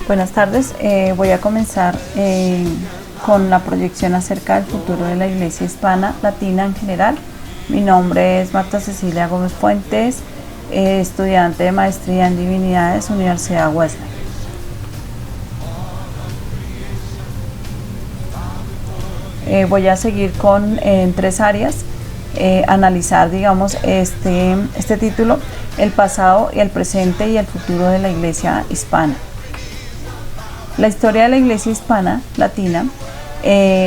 Buenas tardes. Voy a comenzar con la proyección acerca del futuro de la Iglesia Hispana Latina en general. Mi nombre es Marta Cecilia Gómez Fuentes, estudiante de Maestría en Divinidades, Universidad Wesley. Voy a seguir en tres áreas, analizar, digamos, este título, el pasado y el presente y el futuro de la Iglesia Hispana. La historia de la Iglesia Hispana Latina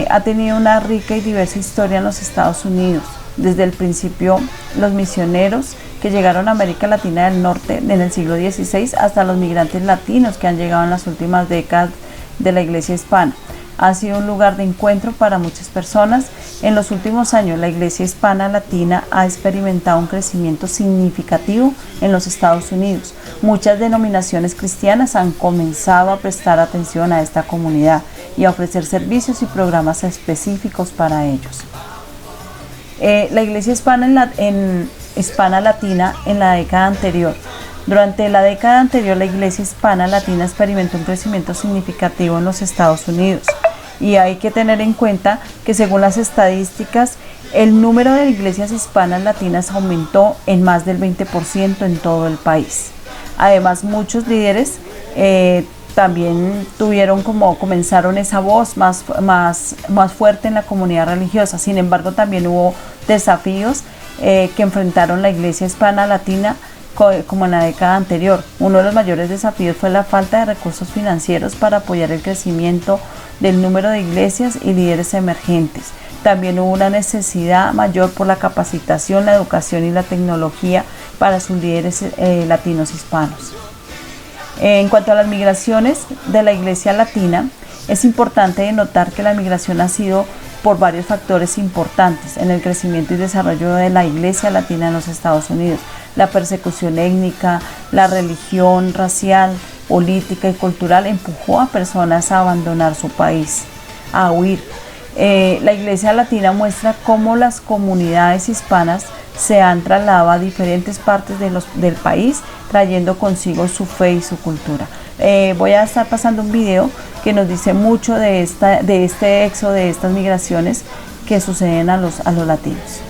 ha tenido una rica y diversa historia en los Estados Unidos. Desde el principio, los misioneros que llegaron a América Latina del Norte en el siglo XVI hasta los migrantes latinos que han llegado en las últimas décadas de la Iglesia Hispana. Ha sido un lugar de encuentro para muchas personas. En los últimos años, la Iglesia Hispana Latina ha experimentado un crecimiento significativo en los Estados Unidos. Muchas denominaciones cristianas han comenzado a prestar atención a esta comunidad y a ofrecer servicios y programas específicos para ellos. La Iglesia Hispana Latina en la década anterior. Durante la década anterior, la Iglesia Hispana Latina experimentó un crecimiento significativo en los Estados Unidos. Y hay que tener en cuenta que según las estadísticas, el número de iglesias hispanas latinas aumentó en más del 20% en todo el país. Además, muchos líderes también comenzaron esa voz más fuerte en la comunidad religiosa. Sin embargo, también hubo desafíos que enfrentaron la Iglesia Hispana Latina como en la década anterior. Uno de los mayores desafíos fue la falta de recursos financieros para apoyar el crecimiento del número de iglesias y líderes emergentes. También hubo una necesidad mayor por la capacitación, la educación y la tecnología para sus líderes latinos hispanos. En cuanto a las migraciones de la Iglesia Latina, es importante notar que la migración ha sido por varios factores importantes en el crecimiento y desarrollo de la Iglesia Latina en los Estados Unidos. La persecución étnica, la religión racial, política y cultural empujó a personas a abandonar su país, a huir. La Iglesia Latina muestra cómo las comunidades hispanas se han trasladado a diferentes partes del país, trayendo consigo su fe y su cultura. Voy a estar pasando un video que nos dice mucho de este éxodo, de estas migraciones que suceden a los latinos.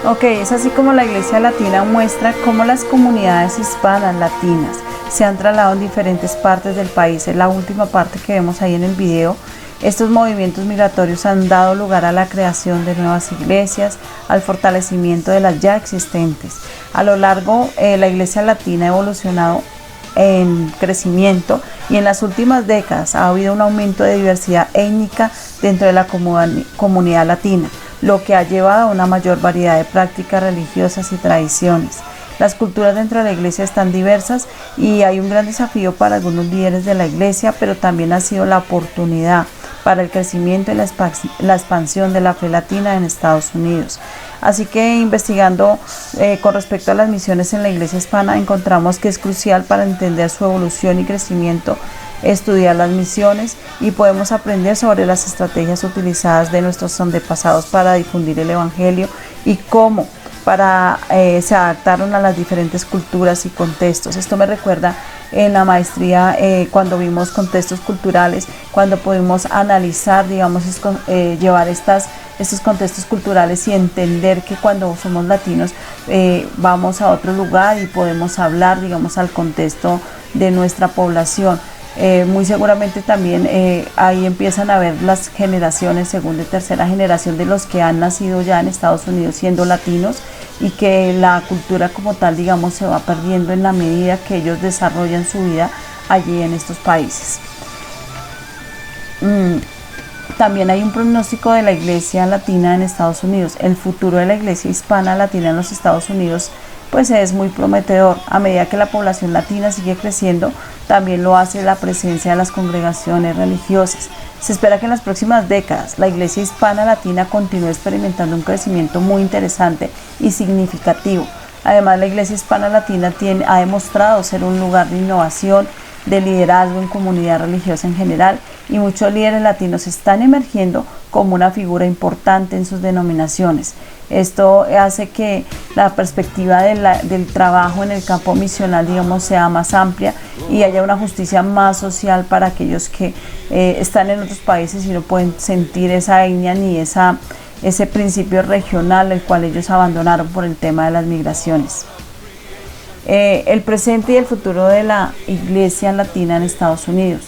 Ok, es así como la Iglesia Latina muestra cómo las comunidades hispanas latinas se han trasladado en diferentes partes del país. Es la última parte que vemos ahí en el video. Estos movimientos migratorios han dado lugar a la creación de nuevas iglesias, al fortalecimiento de las ya existentes. A lo largo, la Iglesia Latina ha evolucionado en crecimiento y en las últimas décadas ha habido un aumento de diversidad étnica dentro de la comunidad latina, lo que ha llevado a una mayor variedad de prácticas religiosas y tradiciones. Las culturas dentro de la iglesia están diversas y hay un gran desafío para algunos líderes de la iglesia, pero también ha sido la oportunidad para el crecimiento y la expansión de la fe latina en Estados Unidos. Así que investigando con respecto a las misiones en la iglesia hispana, encontramos que es crucial para entender su evolución y crecimiento estudiar las misiones, y podemos aprender sobre las estrategias utilizadas de nuestros antepasados para difundir el evangelio y cómo se adaptaron a las diferentes culturas y contextos. Esto me recuerda en la maestría cuando vimos contextos culturales, cuando pudimos analizar, digamos, llevar estos contextos culturales y entender que cuando somos latinos vamos a otro lugar y podemos hablar, digamos, al contexto de nuestra población. Muy seguramente también ahí empiezan a ver las generaciones, segunda y tercera generación de los que han nacido ya en Estados Unidos siendo latinos, y que la cultura como tal, digamos, se va perdiendo en la medida que ellos desarrollan su vida allí en estos países. También hay un pronóstico de la iglesia latina en Estados Unidos. El futuro de la iglesia hispana latina en los Estados Unidos pues es muy prometedor. A medida que la población latina sigue creciendo, también lo hace la presencia de las congregaciones religiosas. Se espera que en las próximas décadas la iglesia hispana latina continúe experimentando un crecimiento muy interesante y significativo. Además, la iglesia hispana latina ha demostrado ser un lugar de innovación, de liderazgo en comunidad religiosa en general, y muchos líderes latinos están emergiendo como una figura importante en sus denominaciones. Esto hace que la perspectiva del trabajo en el campo misional, digamos, sea más amplia y haya una justicia más social para aquellos que están en otros países y no pueden sentir esa etnia ni ese principio regional el cual ellos abandonaron por el tema de las migraciones. El presente y el futuro de la iglesia latina en Estados Unidos.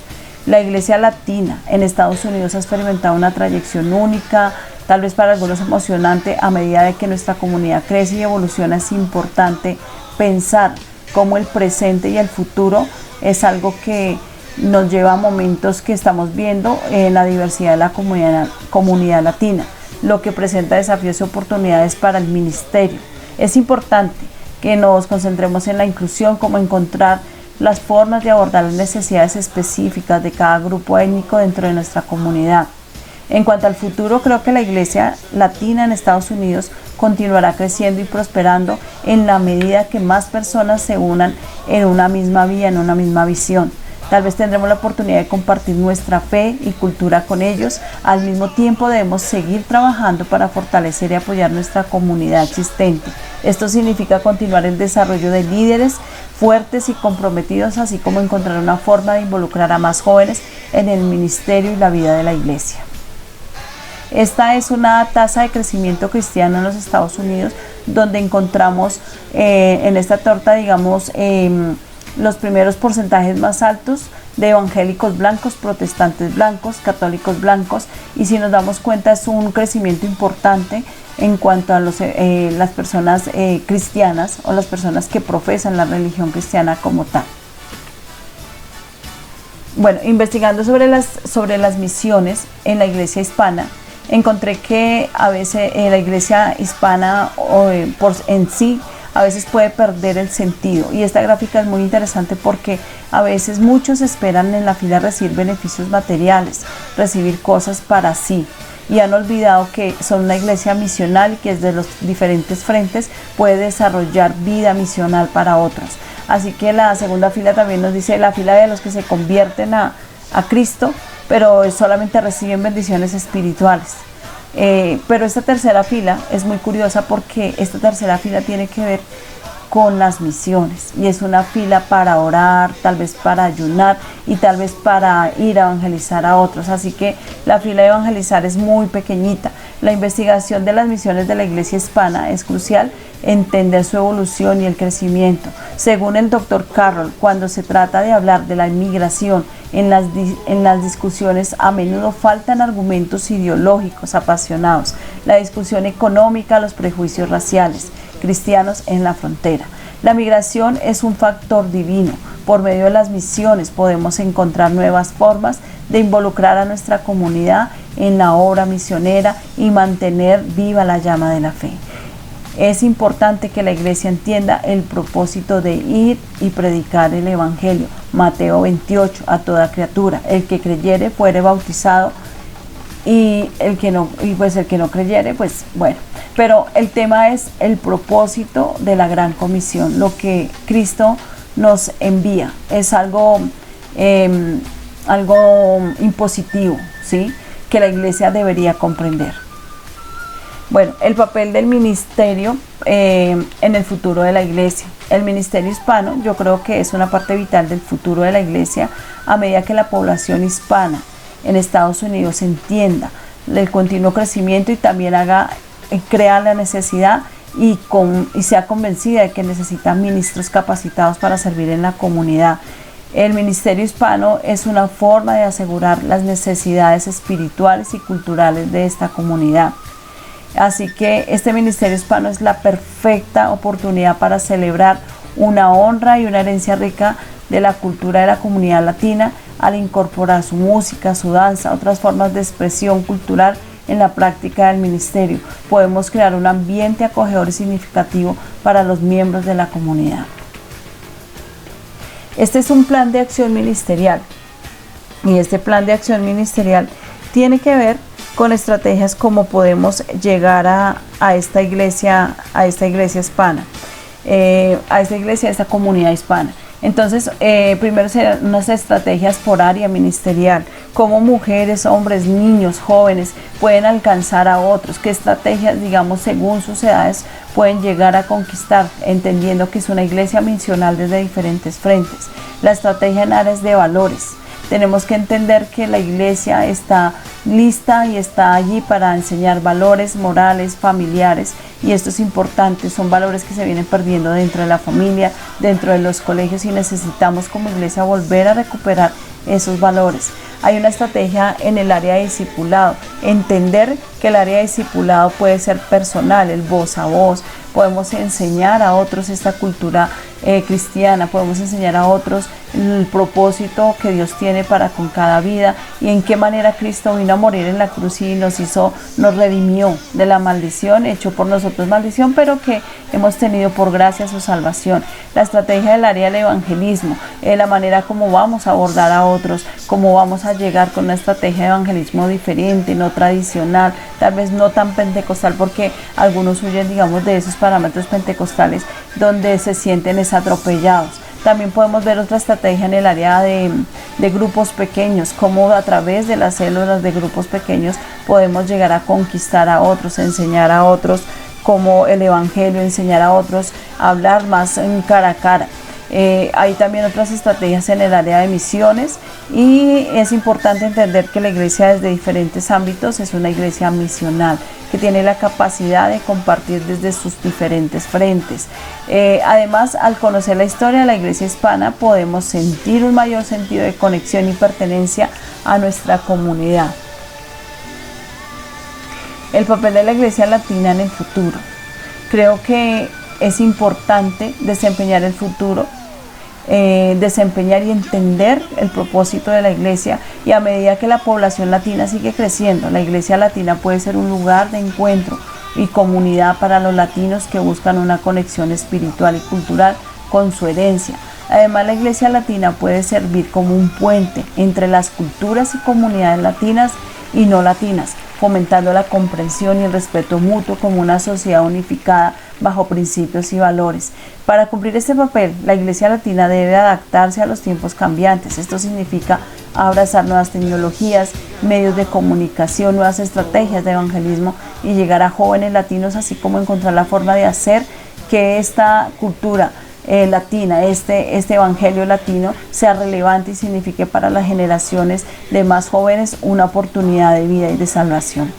La iglesia latina en Estados Unidos ha experimentado una trayección única, tal vez para algunos emocionante. A medida de que nuestra comunidad crece y evoluciona, es importante pensar cómo el presente y el futuro es algo que nos lleva a momentos que estamos viendo en la diversidad de la comunidad latina, lo que presenta desafíos y oportunidades para el ministerio. Es importante que nos concentremos en la inclusión, como encontrar las formas de abordar las necesidades específicas de cada grupo étnico dentro de nuestra comunidad. En cuanto al futuro, creo que la iglesia latina en Estados Unidos continuará creciendo y prosperando en la medida que más personas se unan en una misma vía, en una misma visión. Tal vez tendremos la oportunidad de compartir nuestra fe y cultura con ellos. Al mismo tiempo, debemos seguir trabajando para fortalecer y apoyar nuestra comunidad existente. Esto significa continuar el desarrollo de líderes fuertes y comprometidos, así como encontrar una forma de involucrar a más jóvenes en el ministerio y la vida de la iglesia. Esta es una tasa de crecimiento cristiano en los Estados Unidos, donde encontramos en esta torta, digamos, los primeros porcentajes más altos de evangélicos blancos, protestantes blancos, católicos blancos, y si nos damos cuenta es un crecimiento importante en cuanto a las personas cristianas o las personas que profesan la religión cristiana como tal. Bueno, investigando sobre las misiones en la iglesia hispana, encontré que a veces la iglesia hispana en sí a veces puede perder el sentido, y esta gráfica es muy interesante porque a veces muchos esperan en la fila recibir beneficios materiales, recibir cosas para sí, y han olvidado que son una iglesia misional y que desde los diferentes frentes puede desarrollar vida misional para otros. Así que la segunda fila también nos dice la fila de los que se convierten a Cristo, pero solamente reciben bendiciones espirituales. Pero esta tercera fila es muy curiosa porque esta tercera fila tiene que ver con las misiones, y es una fila para orar, tal vez para ayunar y tal vez para ir a evangelizar a otros. Así que la fila de evangelizar es muy pequeñita. La investigación de las misiones de la Iglesia hispana es crucial, entender su evolución y el crecimiento. Según el Dr. Carroll, cuando se trata de hablar de la inmigración en las discusiones, a menudo faltan argumentos ideológicos apasionados, la discusión económica, los prejuicios raciales, cristianos en la frontera. La migración es un factor divino. Por medio de las misiones podemos encontrar nuevas formas de involucrar a nuestra comunidad en la obra misionera y mantener viva la llama de la fe. Es importante que la iglesia entienda el propósito de ir y predicar el evangelio. Mateo 28, a toda criatura. El que creyere fuere bautizado, y el que no creyere, pues bueno. Pero el tema es el propósito de la gran comisión, lo que Cristo nos envía. Es algo impositivo, ¿sí?, que la iglesia debería comprender. Bueno, el papel del ministerio en el futuro de la iglesia. El ministerio hispano, yo creo que es una parte vital del futuro de la iglesia a medida que la población hispana en Estados Unidos entienda el continuo crecimiento y también crea la necesidad y sea convencida de que necesita ministros capacitados para servir en la comunidad. El ministerio hispano es una forma de asegurar las necesidades espirituales y culturales de esta comunidad. Así que este ministerio hispano es la perfecta oportunidad para celebrar una honra y una herencia rica de la cultura de la comunidad latina al incorporar su música, su danza, otras formas de expresión cultural en la práctica del ministerio. Podemos crear un ambiente acogedor y significativo para los miembros de la comunidad. Este es un plan de acción ministerial, y este plan de acción ministerial tiene que ver con estrategias como podemos llegar a esta iglesia hispana, a esta comunidad hispana. Entonces, primero serán unas estrategias por área ministerial, cómo mujeres, hombres, niños, jóvenes pueden alcanzar a otros, qué estrategias, digamos, según sus edades pueden llegar a conquistar, entendiendo que es una iglesia misional desde diferentes frentes. La estrategia en áreas de valores. Tenemos que entender que la iglesia está lista y está allí para enseñar valores morales, familiares, y esto es importante. Son valores que se vienen perdiendo dentro de la familia, dentro de los colegios, y necesitamos como iglesia volver a recuperar esos valores. Hay una estrategia en el área de discipulado, entender que el área de discipulado puede ser personal, el voz a voz. Podemos enseñar a otros esta cultura cristiana, podemos enseñar a otros el propósito que Dios tiene para con cada vida y en qué manera Cristo vino a morir en la cruz y nos redimió de la maldición, hecho por nosotros maldición, pero que hemos tenido por gracia su salvación. La estrategia del área del evangelismo, la manera como vamos a abordar a otros, cómo vamos a llegar con una estrategia de evangelismo diferente, no tradicional, tal vez no tan pentecostal, porque algunos huyen, digamos, de esos parámetros pentecostales donde se sienten atropellados. También podemos ver otra estrategia en el área de grupos pequeños, cómo a través de las células de grupos pequeños podemos llegar a conquistar a otros, enseñar a otros como el evangelio, enseñar a otros a hablar más en cara a cara. Hay también otras estrategias en el área de misiones, y es importante entender que la iglesia desde diferentes ámbitos es una iglesia misional que tiene la capacidad de compartir desde sus diferentes frentes. Además, al conocer la historia de la iglesia hispana, podemos sentir un mayor sentido de conexión y pertenencia a nuestra comunidad. El papel de la iglesia latina en el futuro. Creo que es importante desempeñar el futuro, desempeñar y entender el propósito de la iglesia, y a medida que la población latina sigue creciendo, la iglesia latina puede ser un lugar de encuentro y comunidad para los latinos que buscan una conexión espiritual y cultural con su herencia. Además, la iglesia latina puede servir como un puente entre las culturas y comunidades latinas y no latinas, fomentando la comprensión y el respeto mutuo como una sociedad unificada bajo principios y valores. Para cumplir este papel, la iglesia latina debe adaptarse a los tiempos cambiantes. Esto significa abrazar nuevas tecnologías, medios de comunicación, nuevas estrategias de evangelismo y llegar a jóvenes latinos, así como encontrar la forma de hacer que esta cultura latina, este evangelio latino sea relevante y signifique para las generaciones de más jóvenes una oportunidad de vida y de salvación.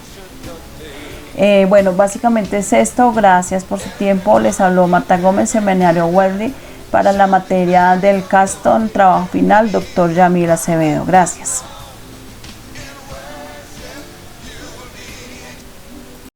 Bueno, básicamente es esto. Gracias por su tiempo. Les habló Marta Gómez, Seminario Wesley, para la materia del Caston, trabajo final, doctor Yamil Acevedo. Gracias.